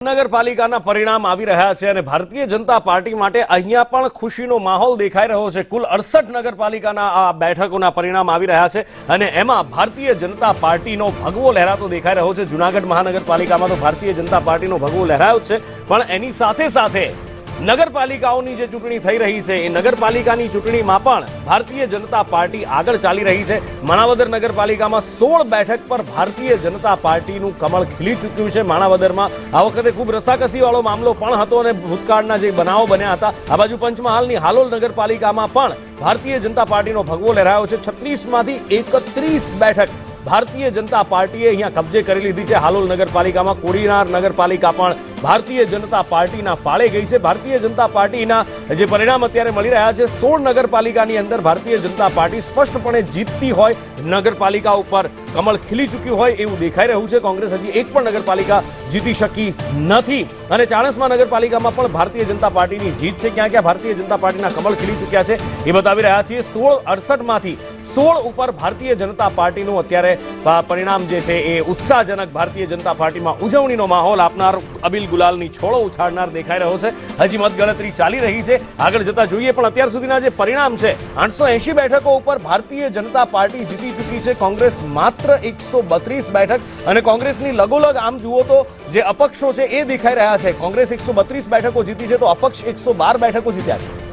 મહાનગરપાલિકાના પરિણામ આવી રહ્યા છે અને ભારતીય જનતા પાર્ટી માટે અહીંયા પણ ખુશીનો માહોલ દેખાઈ રહ્યો છે। કુલ 68 નગરપાલિકાના આ બેઠકોના પરિણામ આવી રહ્યા છે અને એમાં ભારતીય જનતા પાર્ટીનો ભગવો લહેરાતો દેખાઈ રહ્યો છે। જૂનાગઢ મહાનગરપાલિકામાં તો ભારતીય જનતા પાર્ટીનો ભગવો લહેરાયો છે, પણ એની સાથે સાથે નગરપાલિકાઓની જે ચૂંટણી થઈ રહી છે એ નગરપાલિકાની ચૂંટણીમાં પણ ભારતીય જનતા પાર્ટી આગળ ચાલી રહી છે। માણાવદર નગરપાલિકામાં 16 બેઠક પર ભારતીય જનતા પાર્ટીનું કમળ ખીલી ચૂક્યું છે। માણાવદરમાં આ વખતે ખૂબ રસાકસીવાળો મામલો પણ હતો અને ભૂતકાળના જે બનાવો બન્યા હતા। આ બાજુ પંચમહાલની હાલોલ નગરપાલિકામાં પણ ભારતીય જનતા પાર્ટીનો ભગવો લહેરાયો છે। 36માંથી 31 બેઠક ભારતીય જનતા પાર્ટીએ અહીંયા કબજે કરી લીધી છે। હાલોલ નગરપાલિકામાં કોડીનાર નગરપાલિકા પણ ભારતીય જનતા પાર્ટીના ફાળે ગઈ છે। ભારતીય જનતા પાર્ટીના જે પરિણામ અત્યારે મળી રહ્યા છે, 16 નગરપાલિકાની અંદર ભારતીય જનતા પાર્ટી સ્પષ્ટપણે જીતતી હોય, નગરપાલિકા ઉપર કમળ ખીલી ચૂક્યું હોય એવું દેખાઈ રહ્યું છે। કોંગ્રેસ હજી એક પણ નગરપાલિકા જીતી શકી નથી અને ચાણસ્મા નગરપાલિકામાં પણ ભારતીય જનતા પાર્ટીની જીત છે। ક્યાં ક્યાં ભારતીય જનતા પાર્ટીના કમળ ખીલી ચૂક્યા છે એ બતાવી રહ્યા છીએ। 68માંથી 16 ઉપર ભારતીય જનતા પાર્ટીનું અત્યારે પરિણામ જે છે એ ઉત્સાહજનક ભારતીય જનતા પાર્ટીમાં ઉજવણીનો માહોલ આપનાર, અબિલ ગુલાલની છોડો ઉછાળનાર દેખાઈ રહ્યો છે। હજી મતગણતરી ચાલી રહી છે, આગળ જતા જોઈએ, પણ અત્યાર સુધીના જે પરિણામ છે 880 બેઠકો ઉપર ભારતીય જનતા પાર્ટી જીતી ચૂકી છે, કોંગ્રેસ માત્ર 132 બેઠક અને કોંગ્રેસની લગોલગ આમ જુઓ તો જે અપક્ષો છે એ દેખાઈ રહ્યા છે। કોંગ્રેસ 132 બેઠકો જીતી છે તો અપક્ષ 112 બેઠકો જીત્યા છે।